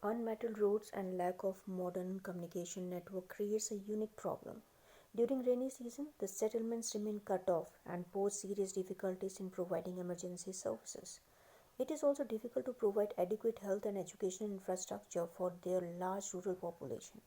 unmetalled roads and lack of modern communication network creates a unique problem. During rainy season, the settlements remain cut off and pose serious difficulties in providing emergency services. It is also difficult to provide adequate health and education infrastructure for their large rural population.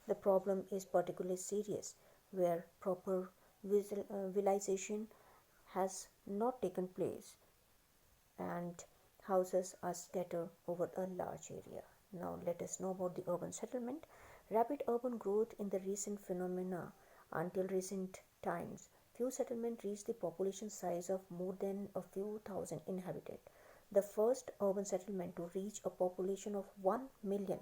The problem is particularly serious where proper visualization has not taken place and houses are scattered over a large area. Now let us know about the urban settlement. Rapid urban growth in the recent phenomena until recent times. Few settlements reached the population size of more than a few thousand inhabitants. The first urban settlement to reach a population of 1 million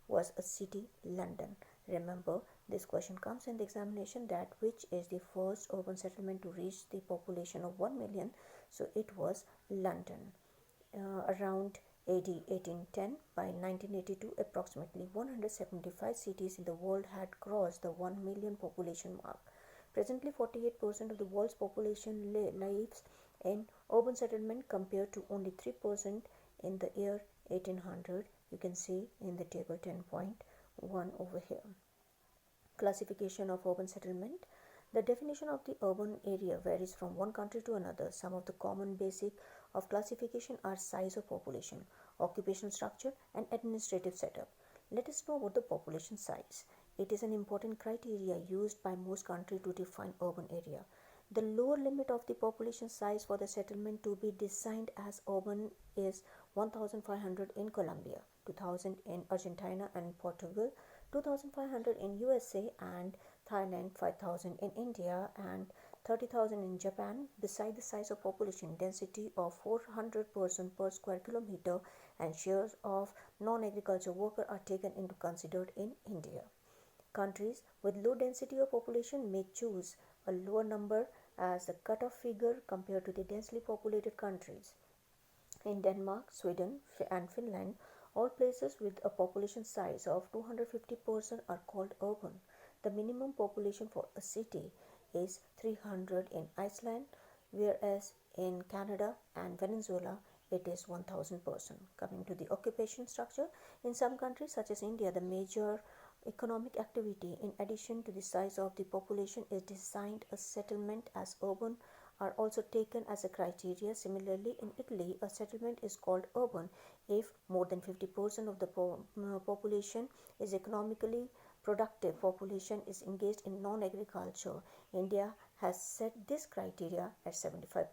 was a city, London. Remember, this question comes in the examination that which is the first urban settlement to reach the population of 1 million. So it was London. Around AD 1810, by 1982, approximately 175 cities in the world had crossed the 1 million population mark. Presently, 48% of the world's population lives in urban settlement compared to only 3% in the year 1800. You can see in the table 10.1 over here. Classification of urban settlement. The definition of the urban area varies from one country to another. Some of the common basic of classification are size of population, occupational structure, and administrative setup. Let us know about the population size. It is an important criteria used by most countries to define urban area. The lower limit of the population size for the settlement to be designated as urban is 1,500 in Colombia, 2,000 in Argentina and Portugal, 2,500 in USA and Thailand, 5,000 in India and 30,000 in Japan. Beside the size of population, density of 400 persons per square kilometer and shares of non-agriculture workers are taken into considered in India. Countries with low density of population may choose a lower number as the cutoff figure compared to the densely populated countries. In Denmark, Sweden, and Finland, all places with a population size of 250 persons are called urban. The minimum population for a city is 300 in Iceland, whereas in Canada and Venezuela it is 1000 persons. Coming to the occupation structure, in some countries such as India, the major economic activity in addition to the size of the population is designed a settlement as urban are also taken as a criteria. Similarly, in Italy, a settlement is called urban if more than 50% of the population is economically productive population is engaged in non-agriculture. India has set this criteria at 75%.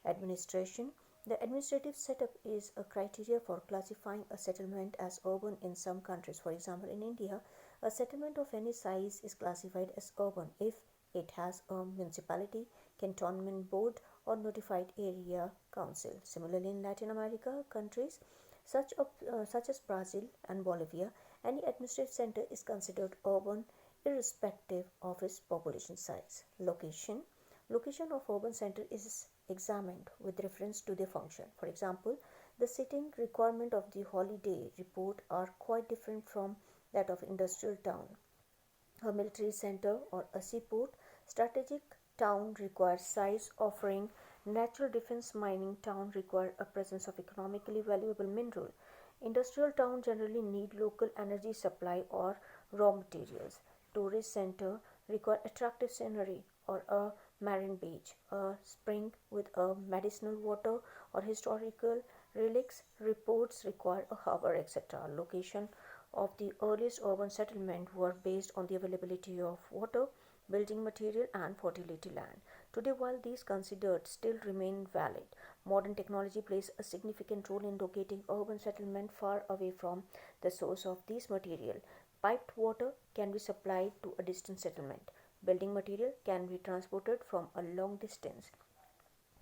Administration. The administrative setup is a criteria for classifying a settlement as urban in some countries. For example, in India, a settlement of any size is classified as urban if it has a municipality, cantonment board, or notified area council. Similarly, in Latin America countries such as Brazil and Bolivia, any administrative center is considered urban irrespective of its population size. Location. Location of urban center is examined with reference to their function. For example, the sitting requirement of the holiday report are quite different from that of industrial town. A military center or a seaport strategic town requires size offering natural defense. Mining town require a presence of economically valuable mineral. Industrial town generally need local energy supply or raw materials. Tourist center require attractive scenery or a marine beach, a spring with a medicinal water or historical relics. Reports require a harbor, etc. Location of the earliest urban settlement were based on the availability of water, building material and fertility land. Today, while these considered still remain valid, modern technology plays a significant role in locating urban settlement far away from the source of these material. Piped water can be supplied to a distant settlement. Building material can be transported from a long distance.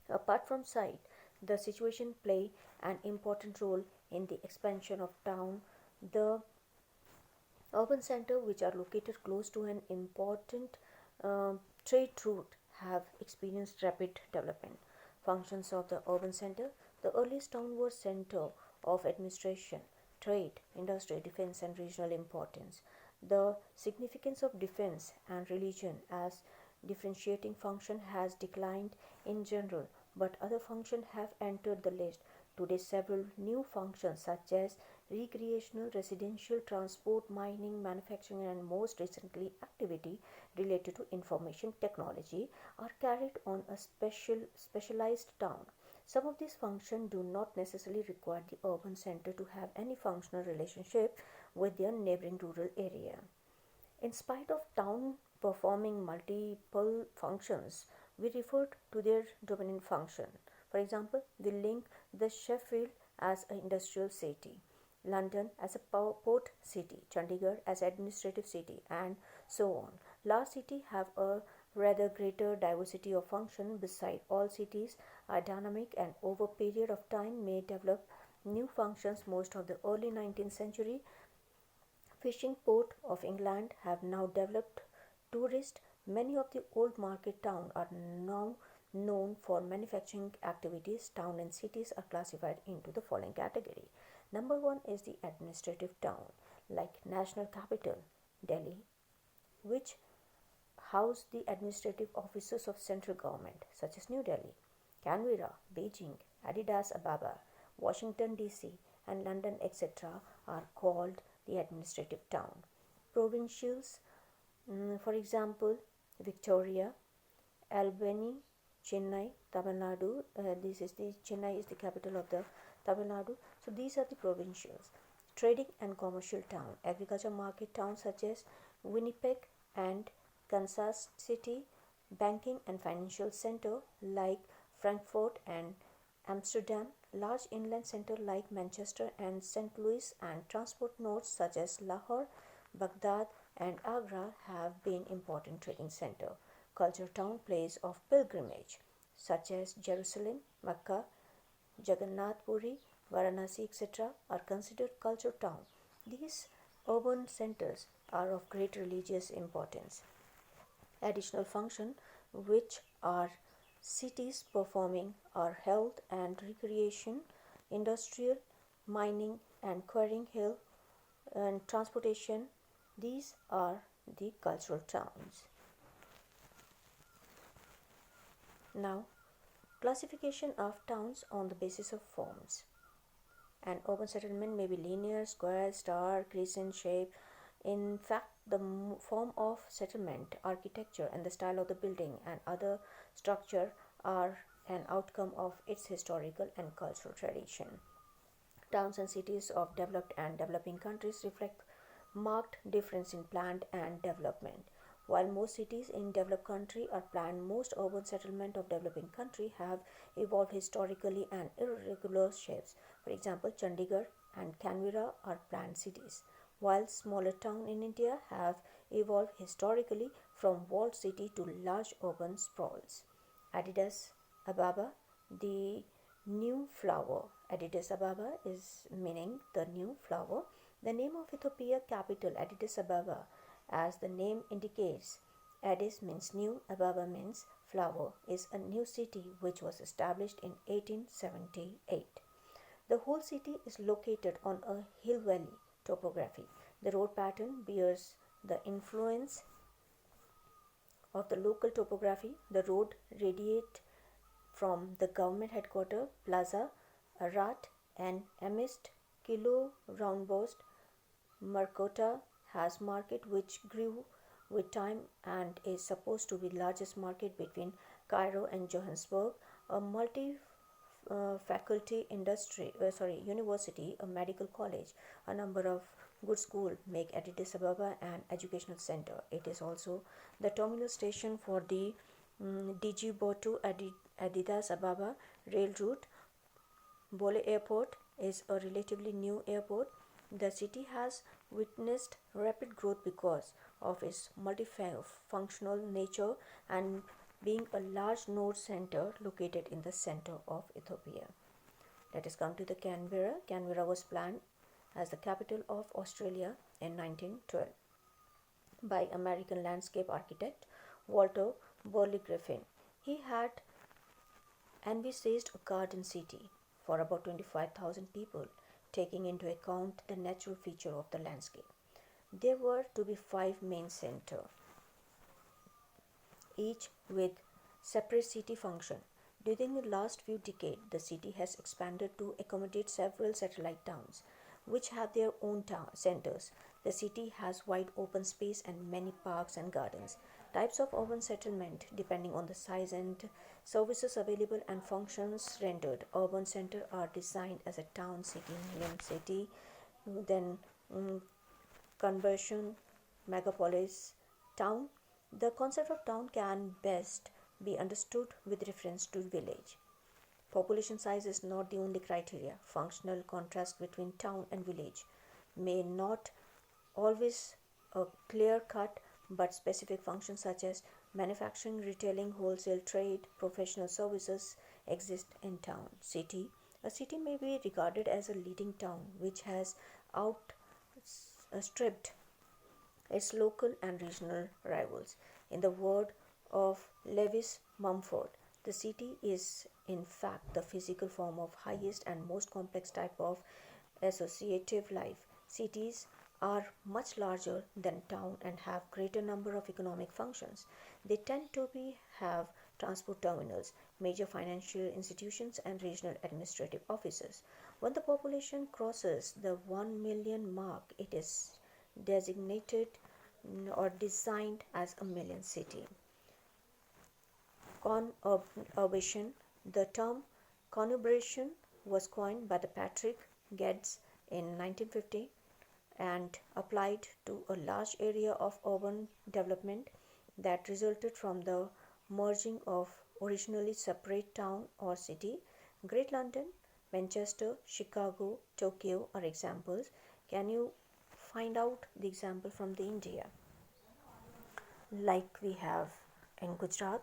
Apart from site, the situation play an important role in the expansion of town. The urban centers which are located close to an important trade route have experienced rapid development. Functions of the urban center. The earliest town was center of administration, trade, industry, defense and regional importance. The significance of defense and religion as differentiating function has declined in general, but other functions have entered the list. today several new functions such as recreational, residential, transport, mining, manufacturing, and most recently activity related to information technology are carried on a specialized town. Some of these functions do not necessarily require the urban center to have any functional relationship with their neighboring rural area. In spite of town performing multiple functions, we refer to their dominant function. For example, we link the Sheffield as an industrial city, London as a port city, Chandigarh as administrative city, and so on. Large cities have a rather greater diversity of function. Beside, all cities are dynamic and over a period of time may develop new functions. Most of the early 19th century fishing port of England have now developed tourist. Many of the old market towns are now known for manufacturing activities. Towns and cities are classified into the following category. Number one is the administrative town, like national capital, Delhi, which house the administrative offices of central government such as New Delhi, Canberra, Beijing, Addis Ababa, Washington DC, and London, etc., are called the administrative town. Provincials, for example, Victoria, Albany, Chennai, Tamil Nadu. This is the Chennai is the capital of the Tamil Nadu. So these are the provincials. Trading and commercial town, agriculture market towns such as Winnipeg and Kansas City, banking and financial center like Frankfurt and Amsterdam, large inland center like Manchester and St. Louis, and transport nodes such as Lahore, Baghdad, and Agra have been important trading center. Culture town, place of pilgrimage such as Jerusalem, Mecca, Jagannath Puri, Varanasi, etc., are considered culture town. These urban centers are of great religious importance. Additional functions which are cities performing are health and recreation, industrial, mining and quarrying, hill and transportation. These are the cultural towns. Now, classification of towns on the basis of forms. An urban settlement may be linear, square, star, crescent shape. In fact, the form of settlement, architecture, and the style of the building and other structure are an outcome of its historical and cultural tradition. Towns and cities of developed and developing countries reflect marked difference in plan and development. While most cities in developed country are planned, most urban settlement of developing country have evolved historically and irregular shapes. For example, Chandigarh and Canberra are planned cities, while smaller towns in India have evolved historically from walled city to large urban sprawls. Addis Ababa, the new flower. Addis Ababa is meaning the new flower. The name of Ethiopia capital Addis Ababa, as the name indicates, Addis means new, Ababa means flower, is a new city which was established in 1878. The whole city is located on a hill valley topography. The road pattern bears the influence of the local topography. The road radiates from the government headquarters, Plaza, Arat, and amidst Kilo Roundabout, Markota has market which grew with time and is supposed to be largest market between Cairo and Johannesburg. A faculty university, a medical college, a number of good schools make Addis Ababa an educational center. It is also the terminal station for the Djibouti Addis Ababa rail route. Bole Airport is a relatively new airport. The city has witnessed rapid growth because of its multifunctional nature and being a large node center located in the center of Ethiopia. Let us come to the Canberra. Canberra was planned as the capital of Australia in 1912 by American landscape architect Walter Burley Griffin. He had envisaged a garden city for about 25,000 people, taking into account the natural feature of the landscape. There were to be 5 main centers, each with separate city function. During the last few decades, the city has expanded to accommodate several satellite towns, which have their own town centers. The city has wide open space and many parks and gardens. Types of urban settlement depending on the size and services available and functions rendered. Urban center are designed as a town, city, million city, then mm, conversion, megapolis, town. The concept of town can best be understood with reference to village. Population size is not the only criteria. Functional contrast between town and village may not always a clear cut, but specific functions such as manufacturing, retailing, wholesale trade, professional services exist in town. City. A city may be regarded as a leading town which has outstripped its local and regional rivals. In the word of Lewis Mumford, the city is in fact the physical form of highest and most complex type of associative life. Cities are much larger than town and have greater number of economic functions. They tend to have transport terminals, major financial institutions and regional administrative offices. When the population crosses the 1 million mark, it is designated or designed as a million city. Conurbation. The term conurbation was coined by the Patrick Geddes in 1950 and applied to a large area of urban development that resulted from the merging of originally separate town or city. Great London, Manchester, Chicago, Tokyo are examples. Can you find out the example from the India? Like we have in Gujarat,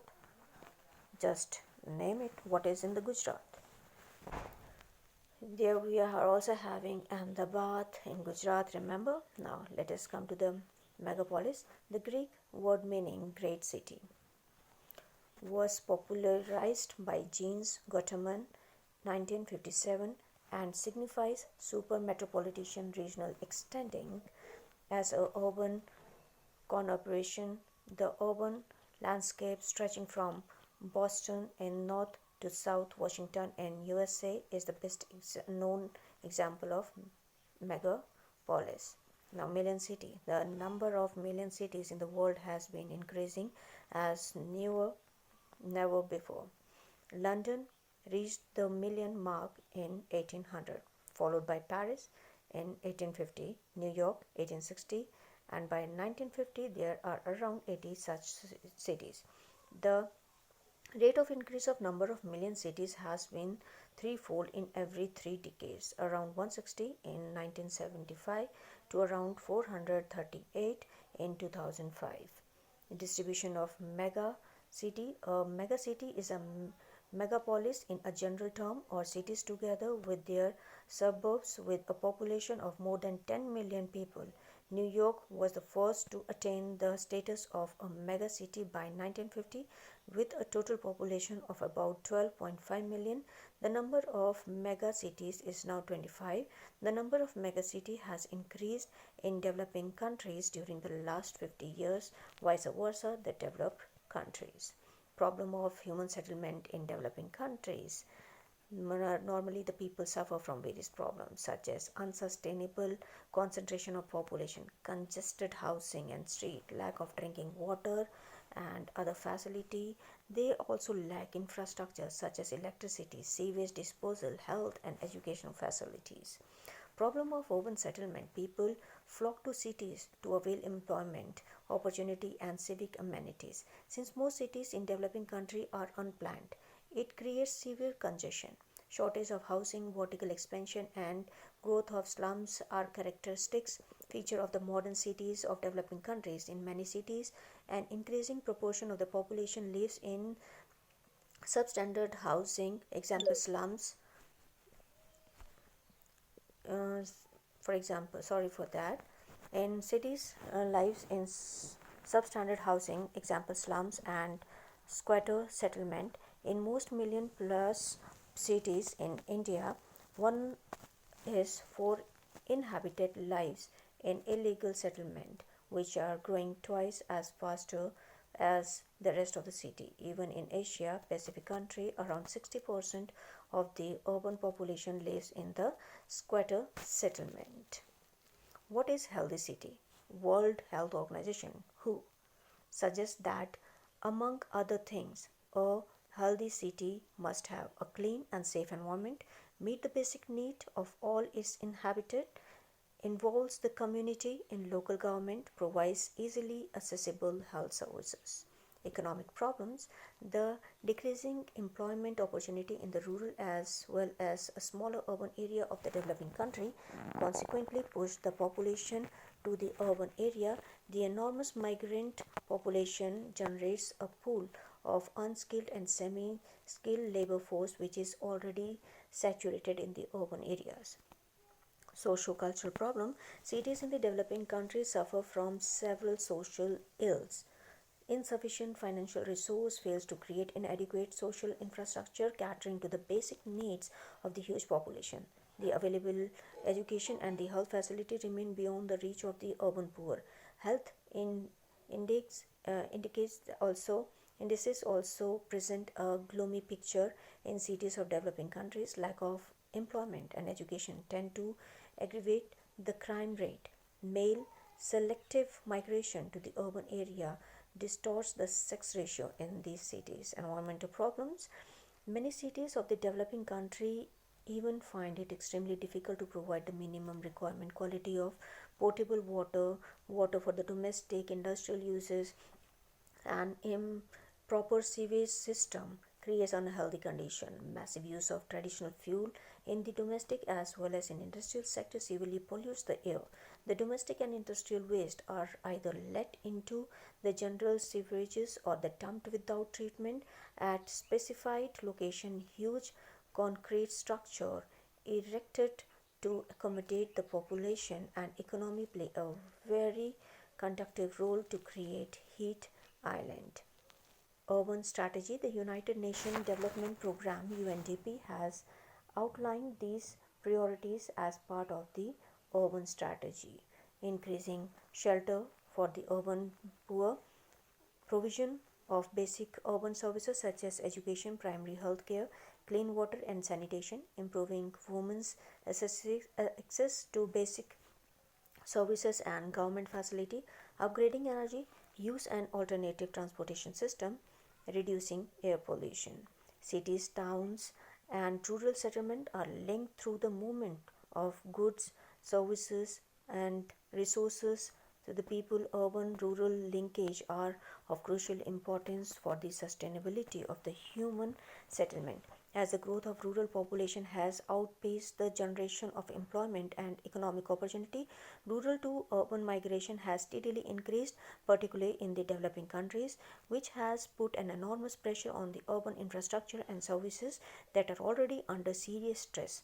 just name it. What is in the Gujarat? There we are also having Ahmedabad in Gujarat, remember? Now let us come to the megapolis. The Greek word meaning great city was popularized by James Gottman 1957 and signifies super metropolitan regional extending as a urban conurbation. The urban landscape stretching from Boston in north to South Washington in USA is the best known example of megapolis. Now, million city. The number of million cities in the world has been increasing as never before. London reached the million mark in 1800, followed by Paris in 1850, New York 1860, and by 1950 there are around 80 such cities. The rate of increase of number of million cities has been threefold in every 3 decades, around 160 in 1975 to around 438 in 2005. Distribution of mega city. A mega city is a megapolis in a general term or cities together with their suburbs with a population of more than 10 million people. New York was the first to attain the status of a megacity by 1950 with a total population of about 12.5 million. The number of megacities is now 25. The number of megacities has increased in developing countries during the last 50 years, vice versa the developed countries. Problem of human settlement in developing countries. Normally, the people suffer from various problems such as unsustainable concentration of population, congested housing and street, lack of drinking water and other facility. They also lack infrastructure such as electricity, sewage disposal, health and educational facilities. Problem of urban settlement. People flock to cities to avail employment, opportunity and civic amenities. Since most cities in developing countries are unplanned, it creates severe congestion. Shortage of housing, vertical expansion and growth of slums are characteristics feature of the modern cities of developing countries. In many cities, an increasing proportion of the population lives in substandard housing, example slums. Uh, for example, sorry for that. In cities, lives in substandard housing, example slums and squatter settlement. In most million plus cities in India, 1 is 4 inhabited lives in illegal settlement, which are growing twice as faster as the rest of the city. Even in Asia Pacific country, around 60% of the urban population lives in the squatter settlement. What is healthy city? World Health Organization (WHO) suggests that, among other things, a healthy city must have a clean and safe environment, meet the basic need of all its inhabitants, involves the community in local government, provides easily accessible health services. Economic problems: the decreasing employment opportunity in the rural as well as a smaller urban area of the developing country consequently push the population to the urban area. The enormous migrant population generates a pool of unskilled and semi-skilled labor force which is already saturated in the urban areas. Socio-cultural problem: cities in the developing countries suffer from several social ills. Insufficient financial resource fails to create inadequate social infrastructure catering to the basic needs of the huge population. The available education and the health facility remain beyond the reach of the urban poor. Health index indicates also indices also present a gloomy picture in cities of developing countries. Lack of employment and education tend to aggravate the crime rate. Male selective migration to the urban area distorts the sex ratio in these cities. Environmental problems: many cities of the developing country even find it extremely difficult to provide the minimum requirement quality of potable water, water for the domestic, industrial uses, and improper sewage system creates unhealthy condition. Massive use of traditional fuel in the domestic as well as in industrial sector severely pollutes the air. The domestic and industrial waste are either let into the general sewerages or the dumped without treatment at specified location. Huge concrete structure erected to accommodate the population and economy play a very conductive role to create heat island. Urban strategy: the United Nations Development Programme (UNDP) has outlined these priorities as part of the urban strategy: increasing shelter for the urban poor, provision of basic urban services such as education, primary health care, clean water and sanitation, improving women's access to basic services and government facility, upgrading energy use and alternative transportation system, reducing air pollution. Cities, towns, and rural settlement are linked through the movement of goods, services, and resources to the people. Urban rural linkage are of crucial importance for the sustainability of the human settlement. As the growth of rural population has outpaced the generation of employment and economic opportunity, rural to urban migration has steadily increased, particularly in the developing countries, which has put an enormous pressure on the urban infrastructure and services that are already under serious stress.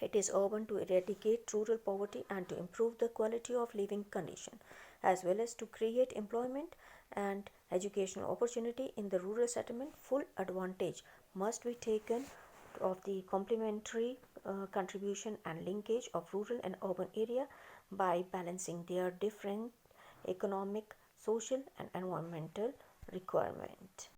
It is urgent to eradicate rural poverty and to improve the quality of living condition, as well as to create employment and educational opportunity in the rural settlement. Full advantage must be taken of the complementary contribution and linkage of rural and urban area by balancing their different economic, social, and environmental requirement.